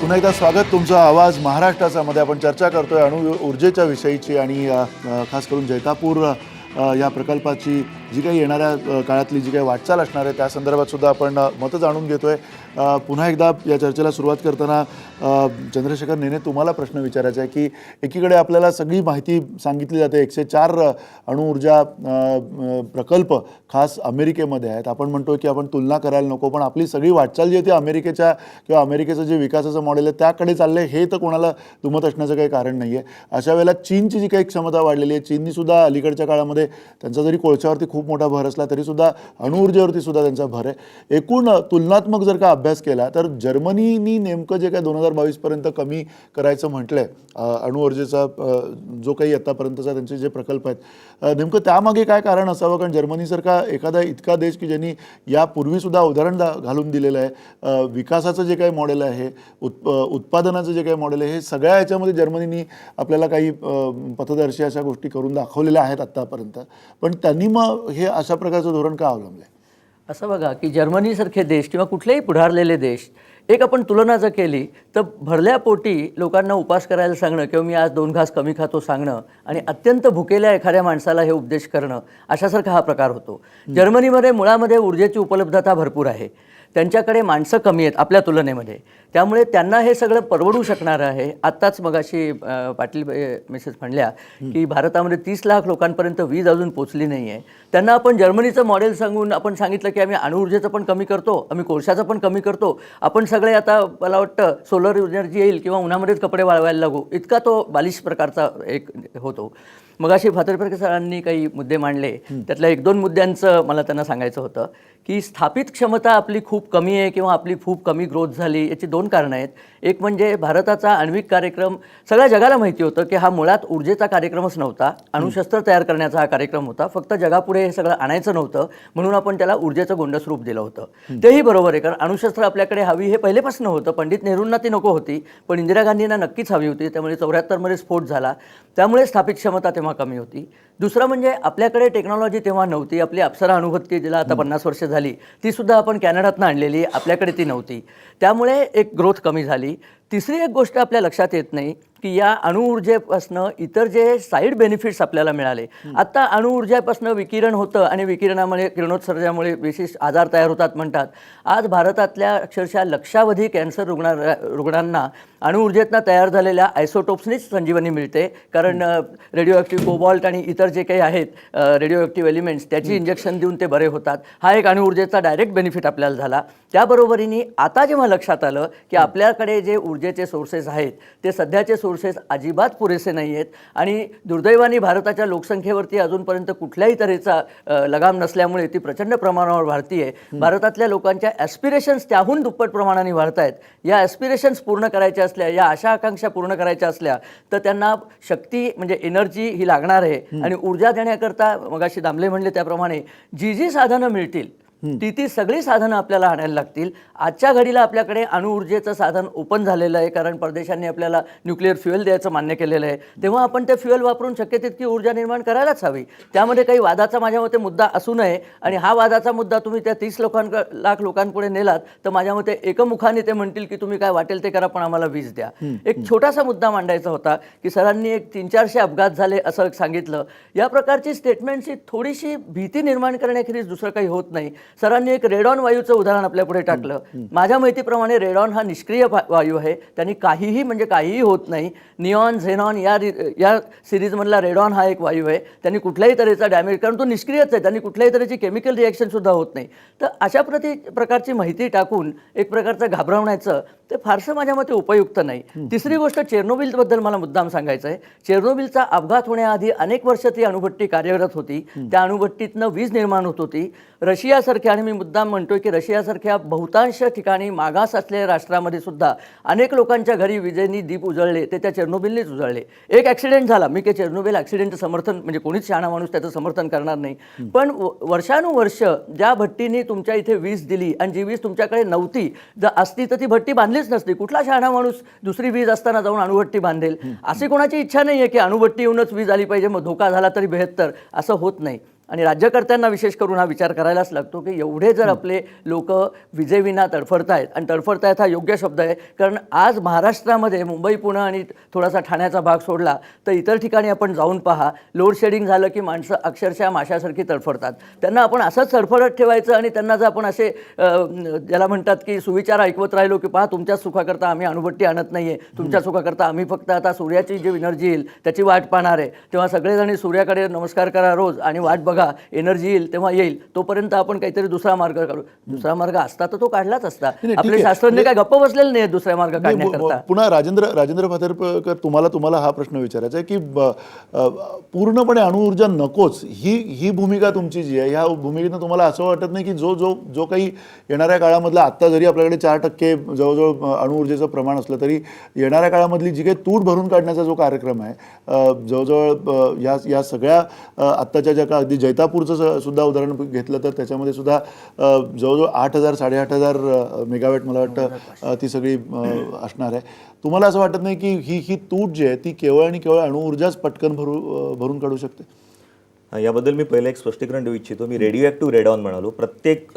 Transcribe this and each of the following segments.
पुन्हा एकदा स्वागत तुमचा आवाज महाराष्ट्राचा मध्ये आपण चर्चा करतोय अणु ऊर्जेच्या विषयीची आणि खास करून जैतापूर या प्रकल्पाची जी काही येणाऱ्या काळातली जी काही वाटचाल असणार आहे त्या संदर्भात सुद्धा आपण मतं जाणून घेतोय। पुन्हा एकदा या चर्चेला सुरुवात करताना चंद्रशेखर नेने तुम्हाला प्रश्न विचारायचा आहे की एकीकडे आपल्याला सगळी माहिती सांगितली जाते 104 अणुऊर्जा प्रकल्प खास अमेरिकेमध्ये आहेत। आपण म्हणतो की आपण तुलना करायला नको, पण आपली सगळी वाटचाल जी आहे ती अमेरिकेच्या किंवा अमेरिकेचं जे विकासाचं मॉडेल आहे त्याकडे चालले हे तर कोणाला दुमत असण्याचं काही कारण नाही आहे। अशा वेळेला चीनची जी काही क्षमता वाढलेली आहे, चीननी सुद्धा अलीकडच्या काळामध्ये त्यांचा जरी कोळशावरती खूप मोठा भर असला तरी सुद्धा अणुऊर्जेवरती सुद्धा त्यांचा भर आहे। एकूण तुलनात्मक जर का अभ्यास केला तर जर्मनीनी नेमकं जे काय 2022 पर्यंत कमी करायचं म्हटलंय अणुऊर्जेचा जो काही आतापर्यंतचा त्यांचे जे प्रकल्प आहेत नेमकं त्यामागे काय कारण असावं? कारण जर्मनीसारखा एखादा इतका देश की ज्यांनी यापूर्वी सुद्धा उदाहरण घालून दिलेलं आहे, विकासाचं जे काही मॉडेल आहे, उत्पादनाचं जे काही मॉडेल आहे, हे सगळ्या याच्यामध्ये जर्मनीनी आपल्याला काही पथदर्शी अशा गोष्टी करून दाखवलेल्या आहेत आत्तापर्यंत, पण त्यांनी मग हे अशा प्रकारचं धोरण का अवलंबलं? असं बघा की जर्मनीसारखे देश किंवा कुठलेही पुढारलेले देश एक आपण तुलना जर केली तर भरल्या पोटी लोकांना उपास करायला सांगणं किंवा मी आज 2 घास कमी खातो सांगणं आणि अत्यंत भुकेल्या एखाद्या माणसाला हे उपदेश करणं अशासारखा हा प्रकार होतो। जर्मनीमध्ये मुळामध्ये ऊर्जेची उपलब्धता भरपूर आहे, त्यांच्याकडे माणसं कमी आहेत आपल्या तुलनेमध्ये, त्यामुळे त्यांना हे सगळं परवडू शकणार आहे। आत्ताच मगाशी पाटील मेसेज म्हणल्या की भारतामध्ये 30 लाख लोकांपर्यंत वीज अजून पोचली नाही आहे। त्यांना आपण जर्मनीचं मॉडेल सांगून आपण सांगितलं की आम्ही अणुऊर्जेचं पण कमी करतो, आम्ही कोळशाचं पण कमी करतो, आपण सगळे आता मला वाटतं सोलर एनर्जी येईल किंवा उन्हामध्येच कपडे वाळवायला लागू, इतका तो बालिश प्रकारचा एक होतो। मगाशी फातर्फे सरांनी काही मुद्दे मांडले, त्यातल्या 1-2 मुद्द्यांचं मला त्यांना सांगायचं होतं की स्थापित क्षमता आपली खूप कमी आहे किंवा आपली खूप कमी ग्रोथ झाली, याची 2 कारणं आहेत। एक म्हणजे भारताचा आण्विक कार्यक्रम सगळ्या जगाला माहिती होतं की हा मुळात ऊर्जेचा कार्यक्रमच नव्हता, अणुशस्त्र तयार करण्याचा हा कार्यक्रम होता, फक्त जगापुढे हे सगळं आणायचं नव्हतं म्हणून आपण त्याला ऊर्जेचं गोंडस्वरूप दिलं होतं। तेही बरोबर आहे, कारण अणुशस्त्र आपल्याकडे हवी हे पहिलेपासून होतं, पंडित नेहरूंना ती नको होती पण इंदिरा गांधींना नक्कीच हवी होती, त्यामुळे 74 मध्ये स्फोट झाला, त्यामुळे स्थापित क्षमता तेव्हा कमी होती। दुसरं म्हणजे आपल्याकडे टेक्नॉलॉजी तेव्हा नव्हती, आपली अप्सरा अणुभट्टी जिला आता 50 वर्ष झाली ती सुद्धा आपण कॅनडातनं आणलेली, आपल्याकडे ती नव्हती, त्यामुळे एक ग्रोथ कमी झाली। तिसरी एक गोष्ट आपल्या लक्षात येत नाही की या अणुऊर्जेपासनं इतर जे साईड बेनिफिट्स आपल्याला मिळाले, आता अणुऊर्जेपासनं विकिरण होतं आणि विकिरणामुळे किरणोत्सर्जामुळे विशेष आजार तयार होतात म्हणतात। आज भारतातल्या अक्षरशः लक्षावधी कॅन्सर रुग्णांना अणुऊर्जेतनं तयार झालेल्या आयसोटोप्सनीच संजीवनी मिळते, कारण रेडिओ ॲक्टिव्ह कोबाल्ट आणि इतर जे काही आहेत रेडिओ ॲक्टिव्ह एलिमेंट्स त्याची इंजेक्शन देऊन ते बरे होतात। हा एक अणुऊर्जेचा डायरेक्ट बेनिफिट आपल्याला झाला। त्याबरोबरीने आता जेव्हा लक्षात आलं की आपल्याकडे जे ऊर्जेचे सोर्सेस आहेत ते सध्याचे सोर्सेस अजिबात पुरेसे नाही आहेत आणि दुर्दैवाने भारताच्या लोकसंख्येवरती अजूनपर्यंत कुठल्याही तऱ्हेचा लगाम नसल्यामुळे ती प्रचंड प्रमाणावर वाढती आहे। भारतातल्या लोकांच्या ॲस्पिरेशन्स त्याहून दुप्पट प्रमाणाने वाढत आहेत। या ॲस्पिरेशन्स पूर्ण करायच्या असल्या, या आशा आकांक्षा पूर्ण करायच्या असल्या तर त्यांना शक्ती म्हणजे एनर्जी ही लागणार आहे आणि ऊर्जा देण्याकरता मगाशी दामले म्हणले त्याप्रमाणे जी साधनं मिळतील ती सगळी साधनं आपल्याला आणायला लागतील। आजच्या घडीला आपल्याकडे अणुऊर्जेचं साधन ओपन झालेलं आहे, कारण परदेशांनी आपल्याला न्यूक्लिअर फ्युएल द्यायचं मान्य केलेलं आहे, तेव्हा आपण ते फ्युएल वापरून शक्य तितकी ऊर्जा निर्माण करायलाच हवी। त्यामध्ये काही वादाचा माझ्या मते मुद्दा असू नये आणि हा वादाचा मुद्दा तुम्ही त्या 30 लाख लोकांपुढे नेलात तर माझ्या मते एकमुखाने ते म्हणतील की तुम्ही काय वाटेल ते करा पण आम्हाला वीज द्या। एक छोटासा मुद्दा मांडायचा होता की सरांनी एक 300-400 अपघात झाले असं सांगितलं, या प्रकारची स्टेटमेंटची थोडीशी भीती निर्माण करण्याखेरीज दुसरं काही होत नाही। सरांनी एक रेडॉन वायूचं उदाहरण आपल्या पुढे टाकलं, माझ्या माहितीप्रमाणे रेडॉन हा निष्क्रिय वायू आहे, त्यांनी काहीही म्हणजे काहीही होत नाही। निऑन झेनॉन या सिरीजमधला रेडॉन हा एक वायू आहे, त्यांनी कुठल्याही तऱ्हेचा डॅमेज, कारण तो निष्क्रियच आहे, त्यांनी कुठल्याही तऱ्हेची केमिकल रिॲक्शन सुद्धा होत नाही। तर अशा प्रकारची माहिती टाकून एक प्रकारचं घाबरवण्याचं ते फारसं माझ्या मते उपयुक्त नाही। तिसरी गोष्ट चेर्नोबिलबद्दल मला मुद्दाम सांगायचं आहे। चेर्नोबिलचा अपघात होण्याआधी अनेक वर्ष ती अणुभट्टी कार्यरत होती, त्या अणुभट्टीतनं वीज निर्माण होत होती। रशियासारख्या, आणि मी मुद्दाम म्हणतोय की रशियासारख्या बहुतांश ठिकाणी मागास असलेल्या राष्ट्रामध्ये सुद्धा अनेक लोकांच्या घरी विजेनी दीप उजळले ते त्या चेर्नोबिलनेच उजळले। एक ॲक्सिडेंट झाला, मी काही चेर्नोबिल ॲक्सिडेंटचं समर्थन म्हणजे कोणीच शहाणा माणूस त्याचं समर्थन करणार नाही, पण वर्षानुवर्ष ज्या भट्टीने तुमच्या इथे वीज दिली आणि जी वीज तुमच्याकडे नव्हती जर असती तर ती भट्टी बांधलीच नसती। कुठला शहाणा माणूस दुसरी वीज असताना जाऊन अणुभट्टी बांधेल? अशी कोणाची इच्छा नाही आहे की अणुभट्टी येऊनच वीज आली पाहिजे मग धोका झाला तरी 72, असं होत नाही। आणि राज्यकर्त्यांना विशेष करून हा विचार करायलाच लागतो की एवढे जर आपले लोक विजेविना तडफडतायत, आणि तडफडतायत हा योग्य शब्द आहे, कारण आज महाराष्ट्रामध्ये मुंबई, पुणे आणि थोडासा ठाण्याचा भाग सोडला तर इतर ठिकाणी आपण जाऊन पहा, लोड शेडिंग झालं की माणसं अक्षरशः माशासारखी तडफडतात. त्यांना आपण असंच तडफडत ठेवायचं आणि त्यांना जर आपण असे ज्याला म्हणतात की सुविचार ऐकवत राहिलो की पहा तुमच्याच सुखाकरता आम्ही अणुभट्टी आणत नाही आहे, तुमच्या सुखाकरता आम्ही फक्त आता सूर्याची जी एनर्जी येईल त्याची वाट पाहणार आहे, तेव्हा सगळेजण सूर्याकडे नमस्कार करा रोज आणि वाट बघा, एनर्जी येईल तेव्हा येईल, तोपर्यंत आपण काहीतरी दुसरा मार्ग काढू. दुसरा मार्ग असता तर तो काढलाच असता. ठीक आपले आहे. शास्त्रज्ञ काय गप्प बसलेले नाही दुसरा मार्ग काढण्याकरता. पुन्हा राजेंद्र फातर्पेकर, तुम्हाला हा प्रश्न विचारायचा आहे की पूर्णपणे अणुऊर्जा नकोच ही भूमिका तुमची जी आहे, ह्या भूमिकेनं तुम्हाला असं वाटत नाही की जो काही येणाऱ्या काळामधला, आत्ता जरी आपल्याकडे 4% जवळजवळ अणुऊर्जेचं प्रमाण असलं तरी येणाऱ्या काळामधली जी काही तूट भरून काढण्याचा जो कार्यक्रम आहे, जवळजवळ या सगळ्या आत्ताच्या ज्या अगदी जैतापूरचं सुद्धा उदाहरण घेतलं तर त्याच्यामध्ये सुद्धा जवळजवळ 8,000 8,500 मेगावॅट मला वाटतं ती सगळी असणार आहे. तुम्हाला असं वाटत नाही की ही तूट जी आहे ती केवळ आणि केवळ अणुऊर्जाच पटकन भरून काढू शकते? याबद्दल मी पहिलं एक स्पष्टीकरण देऊ इच्छितो. मी रेडिओ ॲक्टिव्ह रेडॉन म्हणालो. प्रत्येक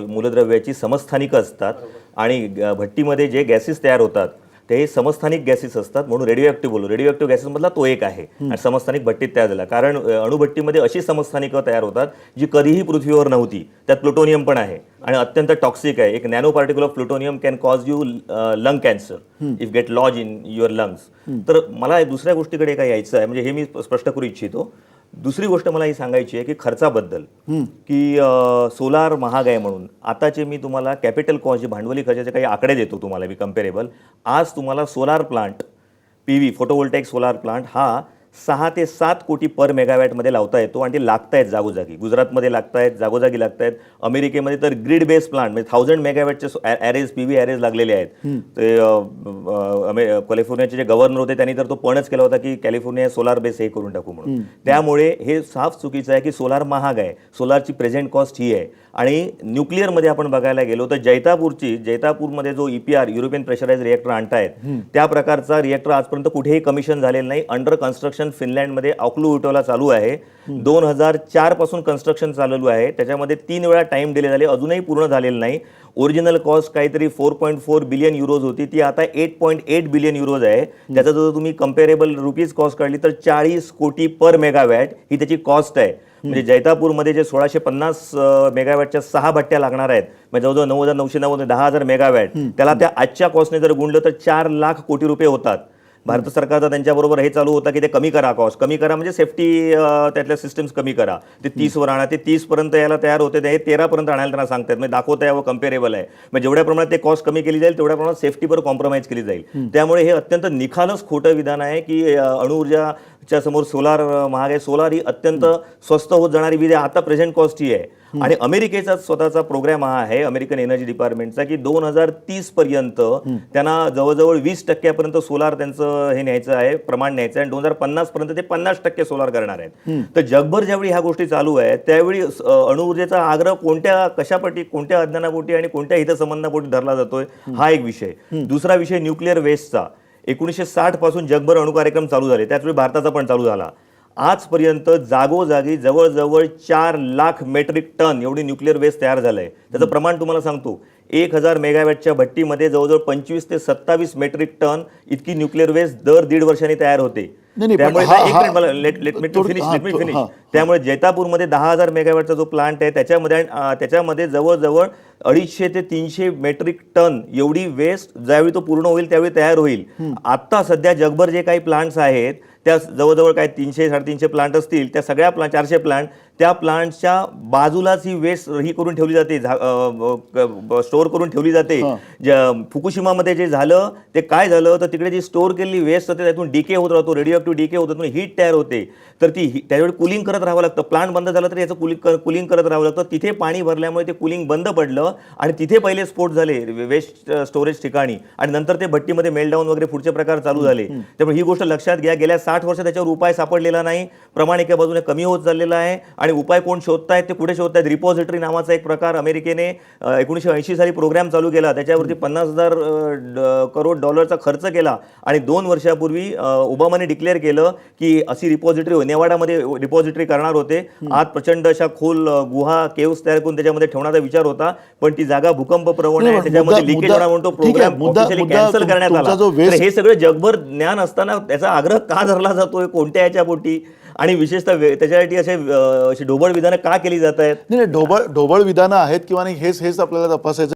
मूलद्रव्याची समस्थानिकं असतात आणि भट्टीमध्ये जे गॅसेस तयार होतात ते समस्थानिक गॅसेस असतात, म्हणून रेडिओ ॲक्टिव्ह बोललो. रेडिओ ॲक्टिव्ह गॅसेसमधला तो एक आहे आणि समस्थानिक भट्टीत तयार झाला. कारण अणुभट्टीमध्ये अशी समस्थानिकं तयार होतात जी कधीही पृथ्वीवर नव्हती. त्यात प्लुटोनियम पण आहे आणि अत्यंत टॉक्सिक आहे. एक nano particle of plutonium can cause you lung cancer if get lodge in your lungs. तर मला दुसऱ्या गोष्टीकडे काय यायचं आहे, म्हणजे हे मी स्पष्ट करू इच्छितो. दुसरी गोष्ट मला ही सांगायची आहे की खर्चाबद्दल, की सोलार महाग आहे म्हणून. आताचे मी तुम्हाला कॅपिटल कॉस्ट, जे भांडवली खर्चाचे काही आकडे देतो तुम्हाला मी कंपेरेबल. आज तुम्हाला solar plant, PV photovoltaic solar plant हा 6 ते 7 कोटी पर मेगावॅटमध्ये लावता येतो आणि ते लागतायत जागोजागी. गुजरातमध्ये लागतायत, जागोजागी लागतायत. अमेरिकेमध्ये तर ग्रीड बेस्ड प्लांट म्हणजे 1000 मेगावॅटचे ॲरेज, PV ॲरेज लागलेले आहेत. ते कॅलिफोर्नियाचे जे गव्हर्नर होते त्यांनी तर तो पणच केला होता की कॅलिफोर्निया सोलार बेस हे करून टाकू म्हणून. त्यामुळे हे साफ चुकीचं आहे की सोलार महाग आहे. सोलारची प्रेझेंट कॉस्ट ही आहे. आणि न्यूक्लिअरमध्ये आपण बघायला गेलो तर जैतापूरमध्ये जो EPR युरोपियन प्रेशराइज रिएक्टर आणतायत त्या प्रकारचा रिएक्टर आजपर्यंत कुठेही कमिशन झालेलं नाही. अंडर कन्स्ट्रक्शन फिनलँडमध्ये ऑक्लुविटोला चालू आहे. 2004 पासून कन्स्ट्रक्शन चालू आहे. त्याच्यामध्ये 3 वेळा टाइम डिले झाले, अजूनही पूर्ण झालेलं नाही. ओरिजिनल कॉस्ट काहीतरी 4.4 बिलियन युरोज होती, ती आता 8.8 बिलियन युरोज आहे. त्याचा जर तुम्ही कंपेरेबल रुपीज कॉस्ट काढली तर 40 कोटी पर मेगावॅट ही त्याची कॉस्ट आहे. म्हणजे जैतापूरमध्ये जे 1650 मेगावॅटच्या 6 भट्ट्या लागणार आहेत, म्हणजे जवळजवळ 9,990 10,000 मेगावॅट, त्याला त्या आजच्या कॉस्टने जर गुणलं तर 4 लाख कोटी रुपये होतात. भारत सरकारचा त्यांच्याबरोबर हे चालू होता की ते कमी करा, कॉस्ट कमी करा, म्हणजे सेफ्टी त्यातल्या सिस्टम्स कमी करा. ते 30वर आणा, ते 30पर्यंत यायला तयार होते, ते 13पर्यंत आणायला त्यांना सांगतात. म्हणजे दाखवता यावं कम्पेरेबल आहे. म्हणजे जेवढ्या प्रमाणात ते कॉस्ट कमी केली जाईल तेवढ्या प्रमाणात सेफ्टीवर कॉम्प्रोमाइज केली जाईल. त्यामुळे हे अत्यंत निखालस खोटं विधान आहे की अणुऊर्जाच्या समोर सोलार महाग आहे. सोलार ही अत्यंत स्वस्त होत जाणारी वीज आहे. आता प्रेझेंट कॉस्ट ही आहे. आणि अमेरिकेचा स्वतःचा प्रोग्राम हा आहे, अमेरिकन एनर्जी डिपार्टमेंटचा, की 2030 पर्यंत त्यांना जवळजवळ 20% सोलार त्यांचं हे न्यायचं आहे, प्रमाण न्यायचं आहे. आणि 2050 पर्यंत ते 50% सोलार करणार आहेत. तर जगभर ज्यावेळी ह्या गोष्टी चालू आहेत त्यावेळी अणुऊर्जेचा आग्रह कोणत्या अज्ञानापोटी आणि कोणत्या हितसंबंधापोटी धरला जातोय हा एक विषय. दुसरा विषय न्यूक्लिअर वेस्टचा. 1960 पासून जगभर अणुकार्यक्रम चालू झाले, त्याचवेळी भारताचा पण चालू झाला. आजपर्यंत जागोजागी जवळजवळ 4 लाख मेट्रिक टन एवढी न्यूक्लिअर वेस्ट तयार झालंय. त्याचं प्रमाण तुम्हाला सांगतो, 1000 मेगावॅटच्या भट्टीमध्ये जवळजवळ 25 ते 27 मेट्रिक टन इतकी न्यूक्लिअर वेस्ट दर 1.5 वर्षांनी तयार होते. त्यामुळे त्यामुळे जैतापूरमध्ये 10,000 मेगावॅटचा जो प्लांट आहे त्याच्यामध्ये जवळजवळ 250 ते 300 मेट्रिक टन एवढी वेस्ट ज्यावेळी तो पूर्ण होईल त्यावेळी तयार होईल. आता सध्या जगभर जे काही प्लांट्स आहेत त्या जवळजवळ काय 300-350 प्लांट असतील, त्या सगळ्या 400 प्लांट, त्या प्लांटच्या बाजूलाच ही वेस्ट ही करून ठेवली जाते, स्टोअर करून ठेवली जाते. फुकुशिमामध्ये जे झालं ते काय झालं तर तिकडे जी स्टोअर केलेली वेस्ट होते त्यातून डिके होत राहतो, रेडिओ ॲक्टिव्ह डिके होत, त्यातून हीट तयार होते. तर ती त्यावेळी कुलिंग करत राहावं लागतं. प्लांट बंद झाला तर याचं कुलिंग करत राहावं लागतं. तिथे पाणी भरल्यामुळे ते कुलिंग बंद पडलं आणि तिथे पहिले स्फोट झाले वेस्ट स्टोरेज ठिकाणी, आणि नंतर ते भट्टीमध्ये मेल्टडाऊन वगैरे पुढचे प्रकार चालू झाले. त्यामुळे ही गोष्ट लक्षात घ्या. गेल्या 60 वर्ष त्याच्यावर उपाय सापडलेला नाही. प्रमाण एका बाजूने कमी होत चाललेला आहे आणि उपाय कोण शोधतायत ते कुठे शोधतायत. रिपॉझिटरी नावाचा एक प्रकार अमेरिकेने 1980 साली प्रोग्राम चालू केला, त्याच्यावरती 50,000 करोड डॉलरचा खर्च केला आणि 2 वर्षापूर्वी ओबामाने डिक्लेअर केलं की अशी रिपॉझिटरी नेवाडामध्ये रिपॉझिटरी करणार होते. आत प्रचंड अशा खोल गुहा केव्स तयार करून त्याच्यामध्ये ठेवण्याचा विचार होता, पण ती जागा भूकंप प्रवण आहे, त्याच्यामध्ये लिकेज होणार म्हणून तो प्रोग्राम ऑफिशियली कॅन्सल करण्यात आला. तर हे सगळं जगभर ज्ञान असताना त्याचा आग्रह का धरला जातोय, कोणत्या याच्या पोटी, आणि विशेषतः त्याच्यासाठी अशी ढोबळ विधानं का केली जात आहेत? नाही ढोबळ विधानं आहेत किंवा नाही हेच आपल्याला तपासायचं.